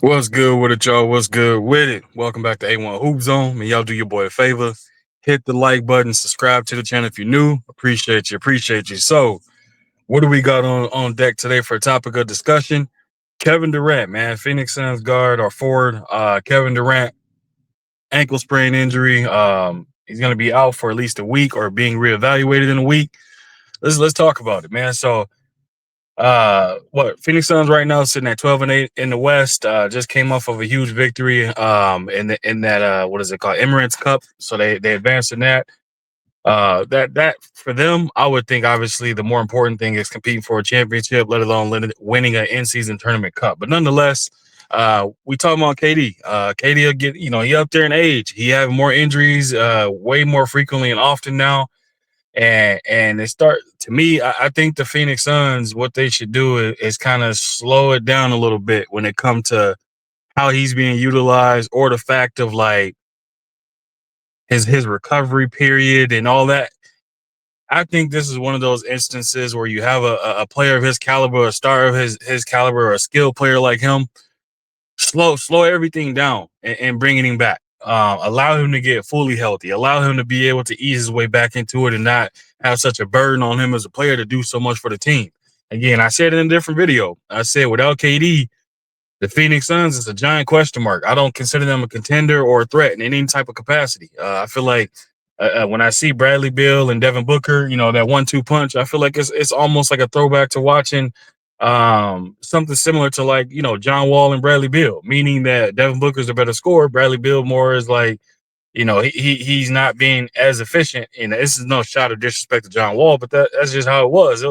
What's good with it, y'all? What's good with it? Welcome back to A1 Hoop Zone. Man, y'all do your boy a favor. Hit the like button, subscribe to the channel if you're new. Appreciate you. Appreciate you. So, what do we got on deck today for a topic of discussion? Kevin Durant, man. Phoenix Suns guard or forward. Kevin Durant, ankle sprain injury. He's gonna be out for at least a week or being reevaluated in a week. Let's talk about it, man. So what Phoenix Suns right now sitting at 12-8 in the West. Just came off of a huge victory in that what is it called, Emirates Cup. So they advanced in that. That for them, I would think obviously the more important thing is competing for a championship, let alone winning an in-season tournament cup. But nonetheless, we talking about KD. KD will get, he up there in age. He having more injuries, way more frequently and often now. And they start, to me, I think the Phoenix Suns, what they should do is kind of slow it down a little bit when it comes to how he's being utilized, or the fact of like his recovery period and all that. I think this is one of those instances where you have a player of his caliber, a star of his caliber, or a skilled player like him, slow everything down and bringing him back. Allow him to get fully healthy. Allow him to be able to ease his way back into it and not have such a burden on him as a player to do so much for the team. Again, I said in a different video, I said without KD, the Phoenix Suns is a giant question mark. I don't consider them a contender or a threat in any type of capacity. I feel like when I see Bradley Beal and Devin Booker, that 1-2 punch, I feel like it's almost like a throwback to watching something similar to like John Wall and Bradley Beal, meaning that Devin Booker's a better scorer. Bradley Beal more is like he's not being as efficient. And this is no shot of disrespect to John Wall, but that's just how it was.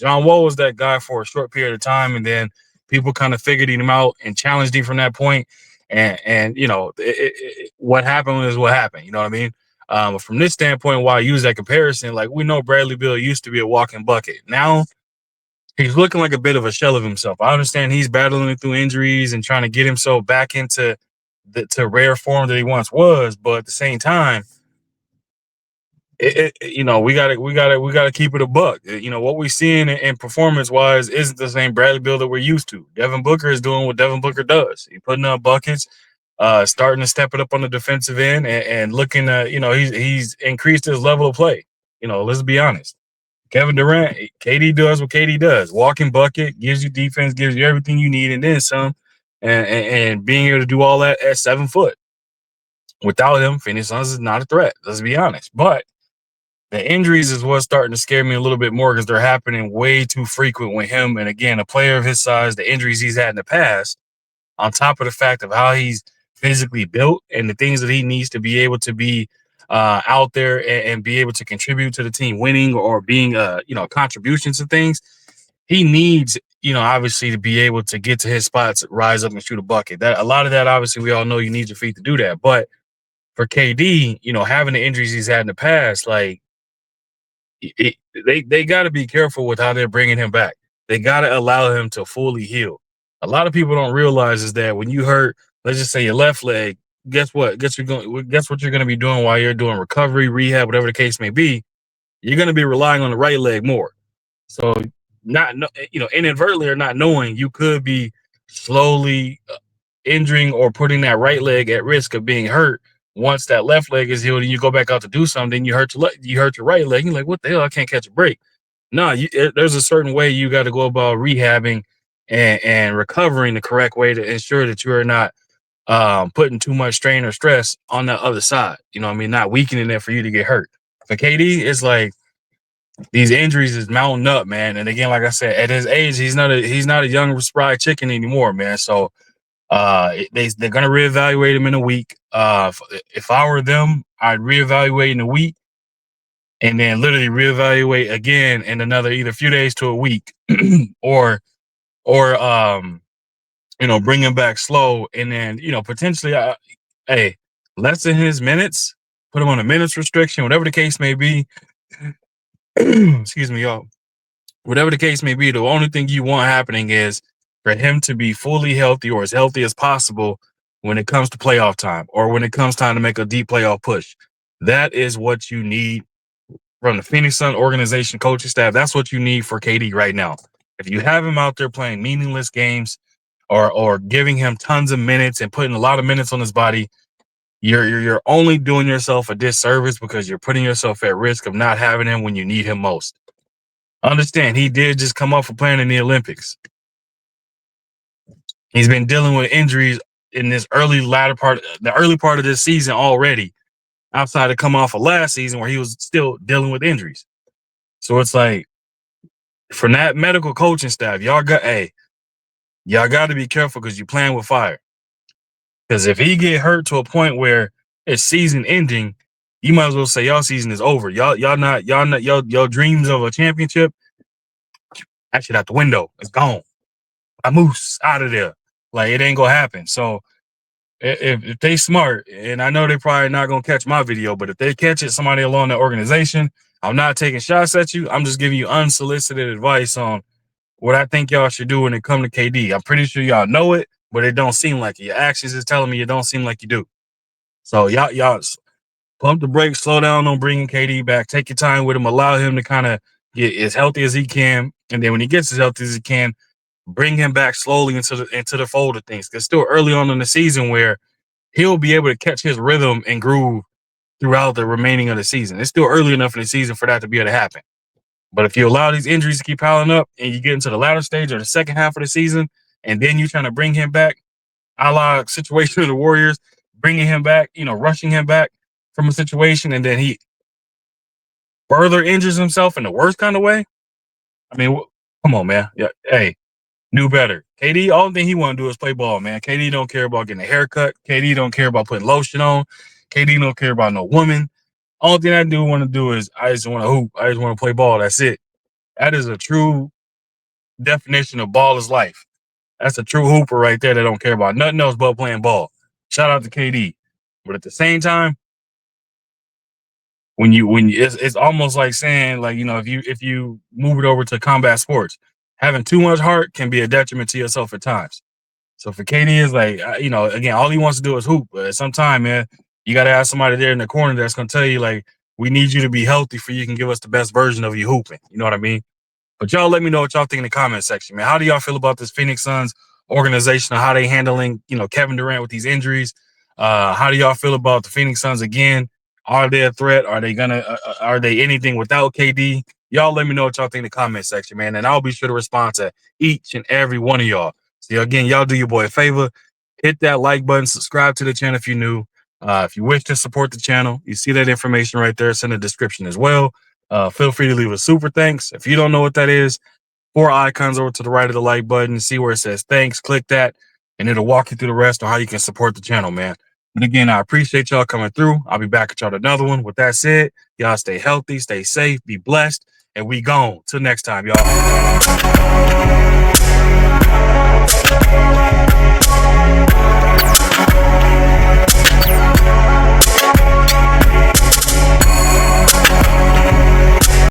John Wall was that guy for a short period of time, and then people kind of figured him out and challenged him from that point. And what happened is what happened. You know what I mean? From this standpoint, why I use that comparison, like we know Bradley Beal used to be a walking bucket. Now he's looking like a bit of a shell of himself. I understand he's battling through injuries and trying to get himself back into the rare form that he once was, but at the same time, we gotta keep it a buck. What we're seeing in performance wise isn't the same Bradley Beal that we're used to. Devin Booker is doing what Devin Booker does. He's putting up buckets, starting to step it up on the defensive end, and looking at he's increased his level of play. Let's be honest. Kevin Durant, KD does what KD does. Walking bucket, gives you defense, gives you everything you need, and then some. And being able to do all that at 7 foot. Without him, Phoenix Suns is not a threat. Let's be honest. But the injuries is what's starting to scare me a little bit more because they're happening way too frequent with him. And again, a player of his size, the injuries he's had in the past, on top of the fact of how he's physically built and the things that he needs to be able to be out there and be able to contribute to the team winning or being contributions to things. He needs, obviously to be able to get to his spots, rise up and shoot a bucket. That a lot of that, obviously, we all know you need your feet to do that. But for KD, having the injuries he's had in the past, like it, they got to be careful with how they're bringing him back. They got to allow him to fully heal. A lot of people don't realize is that when you hurt, let's just say your left leg, guess what? Guess what you're going to be doing while you're doing recovery, rehab, whatever the case may be. You're going to be relying on the right leg more. So not inadvertently or not knowing, you could be slowly injuring or putting that right leg at risk of being hurt. Once that left leg is healed and you go back out to do something, you hurt your right leg. You're like, what the hell? I can't catch a break. No, there's a certain way you got to go about rehabbing and recovering the correct way to ensure that you are not putting too much strain or stress on the other side. You know what I mean? Not weakening it for you to get hurt. For KD, it's like these injuries is mounting up, man. And again, like I said, at his age, he's not a young spry chicken anymore, man. So they're gonna reevaluate him in a week. If I were them, I'd reevaluate in a week and then literally reevaluate again in another either few days to a week, or or bring him back slow and then potentially, hey, lessen his minutes, put him on a minutes restriction, whatever the case may be. Excuse me, y'all. Whatever the case may be, the only thing you want happening is for him to be fully healthy or as healthy as possible when it comes to playoff time or when it comes time to make a deep playoff push. That is what you need from the Phoenix Sun organization, coaching staff. That's what you need for KD right now. If you have him out there playing meaningless games, or giving him tons of minutes and putting a lot of minutes on his body, you're only doing yourself a disservice because you're putting yourself at risk of not having him when you need him most. Understand, he did just come off of playing in the Olympics. He's been dealing with injuries in this the early part of this season already, outside of come off of last season where he was still dealing with injuries. So it's like, from that medical coaching staff, y'all got to be careful because you're playing with fire. Because if he get hurt to a point where it's season ending, you might as well say y'all season is over. Y'all dreams of a championship, that shit out the window. It's gone. I moose out of there. Like, it ain't gonna happen. So if they smart, and I know they probably not gonna catch my video, but if they catch it, somebody along the organization, I'm not taking shots at you. I'm just giving you unsolicited advice on what I think y'all should do when it come to KD. I'm pretty sure y'all know it, but it don't seem like it. Your actions is telling me it don't seem like you do. So y'all pump the brakes, slow down on bringing KD back. Take your time with him. Allow him to kind of get as healthy as he can, and then when he gets as healthy as he can, bring him back slowly into the fold of things. Because still early on in the season where he'll be able to catch his rhythm and groove throughout the remaining of the season. It's still early enough in the season for that to be able to happen. But if you allow these injuries to keep piling up and you get into the latter stage or the second half of the season, and then you're trying to bring him back, a la situation of the Warriors, bringing him back, rushing him back from a situation, and then he further injures himself in the worst kind of way. I mean, come on, man. Yeah, hey, knew better. KD, all thing he want to do is play ball, man. KD don't care about getting a haircut. KD don't care about putting lotion on. KD don't care about no woman. All thing I do want to do is I just want to hoop. I just want to play ball. That's it. That is a true definition of ball is life. That's a true hooper right there that don't care about nothing else but playing ball. Shout out to KD. But at the same time, when you it's almost like saying, like, if you move it over to combat sports, having too much heart can be a detriment to yourself at times. So for KD, is like, again, all he wants to do is hoop. But at some time, man, you got to have somebody there in the corner that's going to tell you, like, we need you to be healthy for you can give us the best version of you hooping. You know what I mean? But y'all let me know what y'all think in the comment section, man. How do y'all feel about this Phoenix Suns organization, or how they handling, Kevin Durant with these injuries? How do y'all feel about the Phoenix Suns again? Are they a threat? Are they anything without KD? Y'all let me know what y'all think in the comment section, man. And I'll be sure to respond to each and every one of y'all. So again, y'all do your boy a favor. Hit that like button, subscribe to the channel if you're new. If you wish to support the channel, you see that information right there. It's in the description as well. Feel free to leave a super thanks. If you don't know what that is, 4 icons over to the right of the like button. See where it says thanks. Click that, and it'll walk you through the rest on how you can support the channel, man. But again, I appreciate y'all coming through. I'll be back at y'all with another one. With that said, y'all stay healthy, stay safe, be blessed, and we gone. Till next time, y'all.